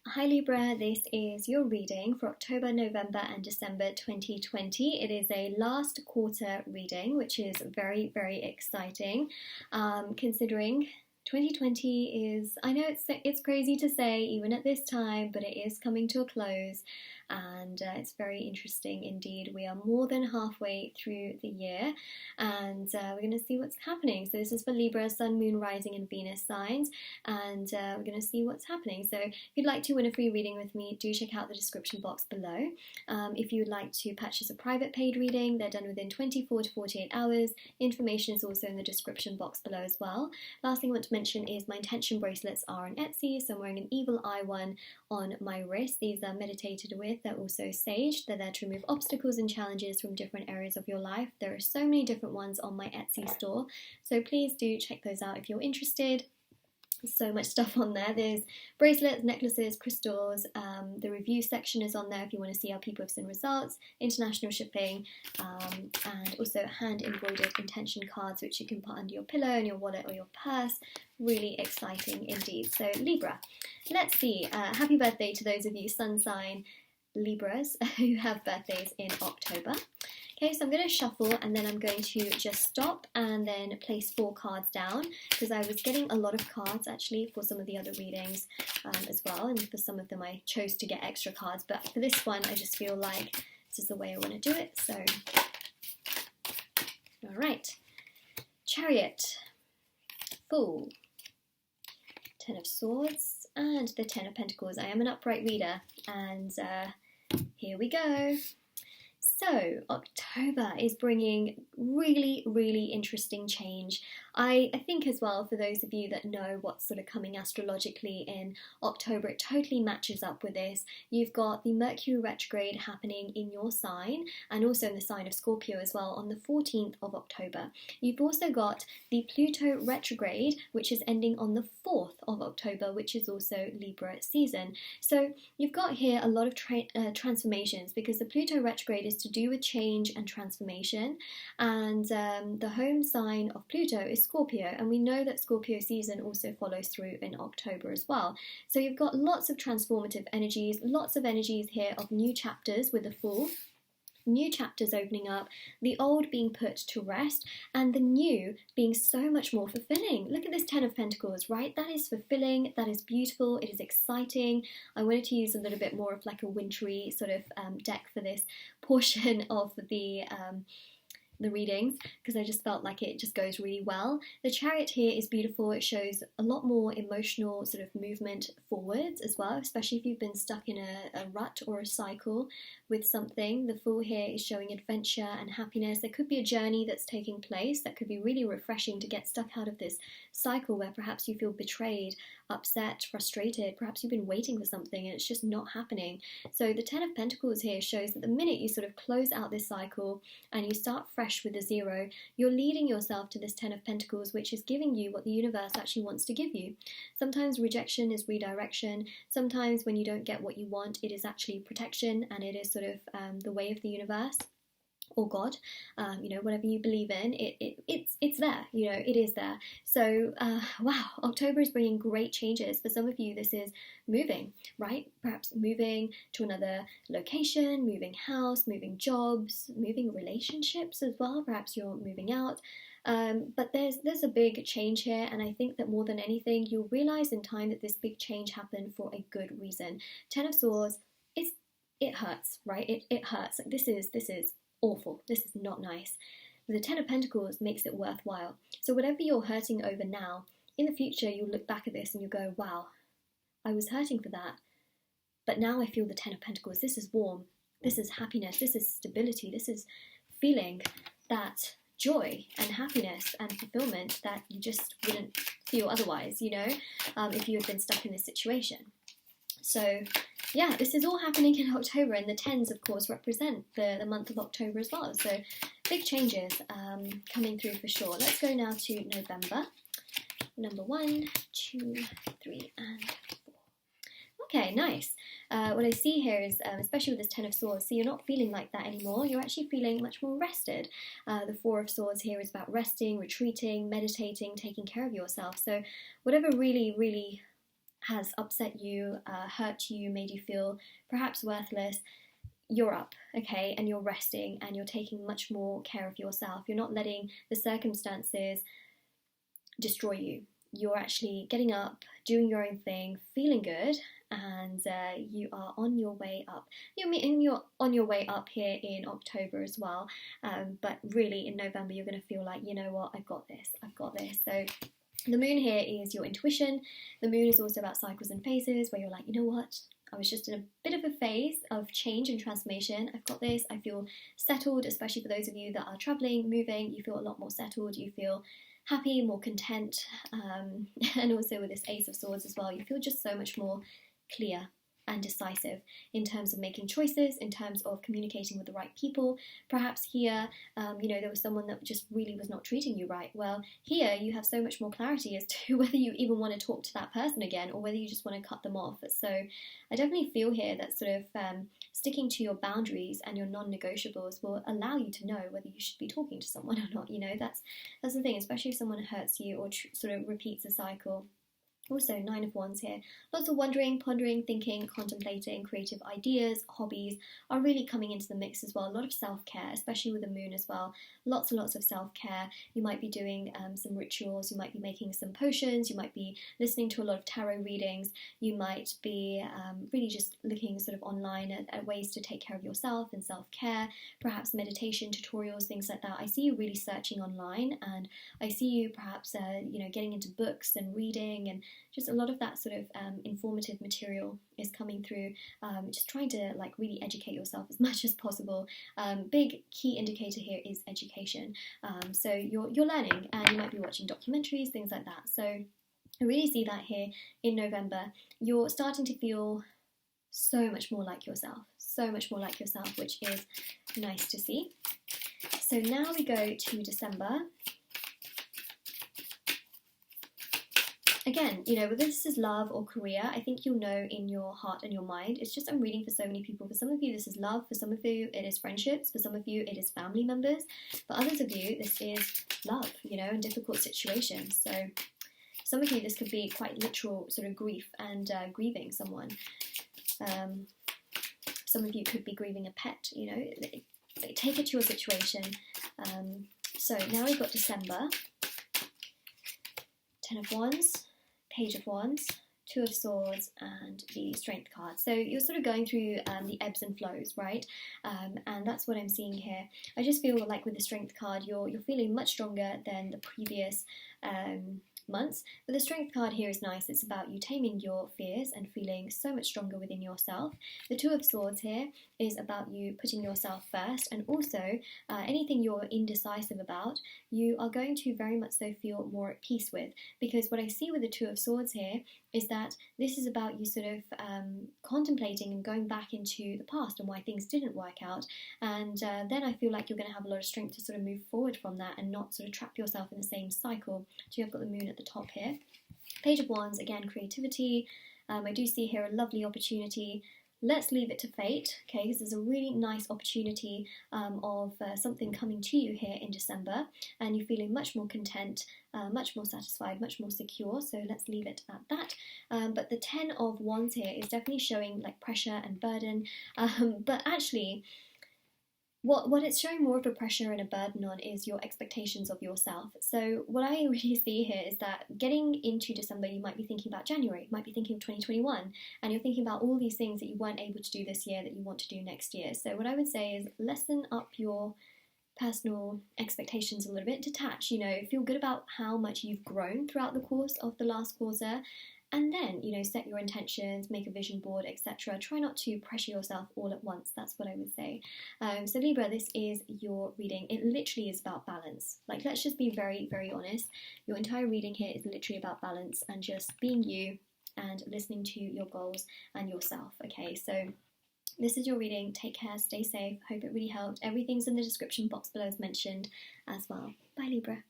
Hi Libra, this is your reading for October, November and December 2020. It is a last quarter reading, which is very, very exciting, considering 2020 is, I know it's crazy to say even at this time, but it is coming to a close, and it's very interesting indeed. We are more than halfway through the year, and we're going to see what's happening. So this is for Libra, Sun, Moon, Rising and Venus signs, and we're going to see what's happening. So if you'd like to win a free reading with me, do check out the description box below. If you'd like to purchase a private paid reading, they're done within 24 to 48 hours. Information is also in the description box below as well. Last thing I want to mention is my intention bracelets are on Etsy, so I'm wearing an evil eye one on my wrist. These are meditated with. They're also saged. They're there to remove obstacles and challenges from different areas of your life. There are so many different ones on my Etsy store, so please do check those out if you're interested. So much stuff on there. There's bracelets, necklaces, crystals. The review section is on there if you want to see how people have seen results, international shipping, and also hand embroidered intention cards which you can put under your pillow and your wallet or your purse. Really exciting indeed. So Libra, let's see. Happy birthday to those of you sun sign Libras who have birthdays in October. Okay, so I'm going to shuffle and then I'm going to just stop and then place 4 cards down, because I was getting a lot of cards actually for some of the other readings as well, and for some of them I chose to get extra cards, but for this one I just feel like this is the way I want to do it. So, alright, Chariot, Fool, Ten of Swords, and the Ten of Pentacles. I am an upright reader, and here we go. So, October is bringing really, really interesting change. I think as well, for those of you that know what's sort of coming astrologically in October, it totally matches up with this. You've got the Mercury retrograde happening in your sign, and also in the sign of Scorpio as well, on the 14th of October. You've also got the Pluto retrograde, which is ending on the 4th of October, which is also Libra season. So you've got here a lot of transformations, because the Pluto retrograde is to do with change and transformation, and the home sign of Pluto is Scorpio, and we know that Scorpio season also follows through in October as well. So you've got lots of transformative energies, lots of energies here of new chapters with the Fool. New chapters opening up, the old being put to rest, and the new being so much more fulfilling. Look at this Ten of Pentacles, right? That is fulfilling, that is beautiful, it is exciting. I wanted to use a little bit more of like a wintry sort of deck for this portion of the readings, because I just felt like it just goes really well. The Chariot here is beautiful. It shows a lot more emotional sort of movement forwards as well, especially if you've been stuck in a rut or a cycle with something. The Fool here is showing adventure and happiness. There could be a journey that's taking place that could be really refreshing to get stuck out of this cycle where perhaps you feel betrayed, upset, frustrated. Perhaps you've been waiting for something and it's just not happening. So the Ten of Pentacles here shows that the minute you sort of close out this cycle and you start fresh with a 0, you're leading yourself to this Ten of Pentacles, which is giving you what the universe actually wants to give you. Sometimes rejection is redirection. Sometimes when you don't get what you want, it is actually protection, and it is sort of the way of the universe, or God, whatever you believe in, it's there, it is there. So, wow, October is bringing great changes. For some of you, this is moving, right? Perhaps moving to another location, moving house, moving jobs, moving relationships as well. Perhaps you're moving out. But there's a big change here, and I think that more than anything, you'll realize in time that this big change happened for a good reason. Ten of Swords, it hurts, right? It hurts. Like this is awful. This is not nice. But the Ten of Pentacles makes it worthwhile. So whatever you're hurting over now, in the future you'll look back at this and you'll go, wow, I was hurting for that. But now I feel the Ten of Pentacles. This is warm. This is happiness. This is stability. This is feeling that joy and happiness and fulfillment that you just wouldn't feel otherwise, if you had been stuck in this situation. So yeah, this is all happening in October, and the tens, of course, represent the month of October as well. So big changes coming through for sure. Let's go now to November. Number 1, 2, 3, and 4. Okay, nice. What I see here is, especially with this Ten of Swords, so you're not feeling like that anymore. You're actually feeling much more rested. The Four of Swords here is about resting, retreating, meditating, taking care of yourself. So whatever really, really has upset you, hurt you, made you feel perhaps worthless, you're up, okay, and you're resting and you're taking much more care of yourself. You're not letting the circumstances destroy you. You're actually getting up, doing your own thing, feeling good, and you are on your way up. You're on your way up here in October as well, but really in November you're going to feel like, you know what, I've got this. So the moon here is your intuition. The moon is also about cycles and phases, where you're like, you know what, I was just in a bit of a phase of change and transformation. I've got this. I feel settled, especially for those of you that are traveling, moving. You feel a lot more settled. You feel happy, more content, and also with this Ace of Swords as well, you feel just so much more clear and decisive in terms of making choices, in terms of communicating with the right people. Perhaps here, there was someone that just really was not treating you right. Well, here you have so much more clarity as to whether you even want to talk to that person again or whether you just want to cut them off. So I definitely feel here that sort of sticking to your boundaries and your non-negotiables will allow you to know whether you should be talking to someone or not. That's the thing, especially if someone hurts you or sort of repeats a cycle. Also, 9 of Wands here. Lots of wondering, pondering, thinking, contemplating, creative ideas, hobbies are really coming into the mix as well. A lot of self-care, especially with the moon as well. Lots and lots of self-care. You might be doing some rituals. You might be making some potions. You might be listening to a lot of tarot readings. You might be really just looking sort of online at ways to take care of yourself and self-care. Perhaps meditation tutorials, things like that. I see you really searching online, and I see you perhaps getting into books and reading, and just a lot of that sort of informative material is coming through, just trying to really educate yourself as much as possible. Big key indicator here is education. So you're learning, and you might be watching documentaries, things like that. So I really see that here in November. You're starting to feel so much more like yourself, which is nice to see. So now we go to December. Again, whether this is love or career, I think you'll know in your heart and your mind. It's just I'm reading for so many people. For some of you, this is love. For some of you, it is friendships. For some of you, it is family members. For others of you, this is love, in difficult situations. So some of you, this could be quite literal sort of grief and grieving someone. Some of you could be grieving a pet, Take it to your situation. So now we've got December. 10 of Wands. Page of Wands, 2 of Swords, and the Strength card. So you're sort of going through the ebbs and flows, right? And that's what I'm seeing here. I just feel like with the Strength card, you're feeling much stronger than the previous months. But the Strength card here is nice. It's about you taming your fears and feeling so much stronger within yourself. The 2 of Swords here is about you putting yourself first, and also anything you're indecisive about, you are going to very much so feel more at peace with. Because what I see with the 2 of Swords here is that this is about you sort of contemplating and going back into the past and why things didn't work out, and then I feel like you're going to have a lot of strength to sort of move forward from that and not sort of trap yourself in the same cycle. So you've got the moon at the top here. Page of Wands, again, creativity. I do see here a lovely opportunity. Let's leave it to fate, okay, because there's a really nice opportunity of something coming to you here in December, and you're feeling much more content, much more satisfied, much more secure, so let's leave it at that. But the 10 of Wands here is definitely showing pressure and burden, but actually what it's showing more of a pressure and a burden on is your expectations of yourself. So what I really see here is that getting into December, you might be thinking about January, you might be thinking of 2021, and you're thinking about all these things that you weren't able to do this year that you want to do next year. So what I would say is lessen up your personal expectations a little bit, detach, feel good about how much you've grown throughout the course of the last quarter, and then, set your intentions, make a vision board, etc. Try not to pressure yourself all at once. That's what I would say. So Libra, this is your reading. It literally is about balance. Let's just be very, very honest. Your entire reading here is literally about balance and just being you and listening to your goals and yourself. Okay, so this is your reading. Take care, stay safe. Hope it really helped. Everything's in the description box below as mentioned as well. Bye, Libra.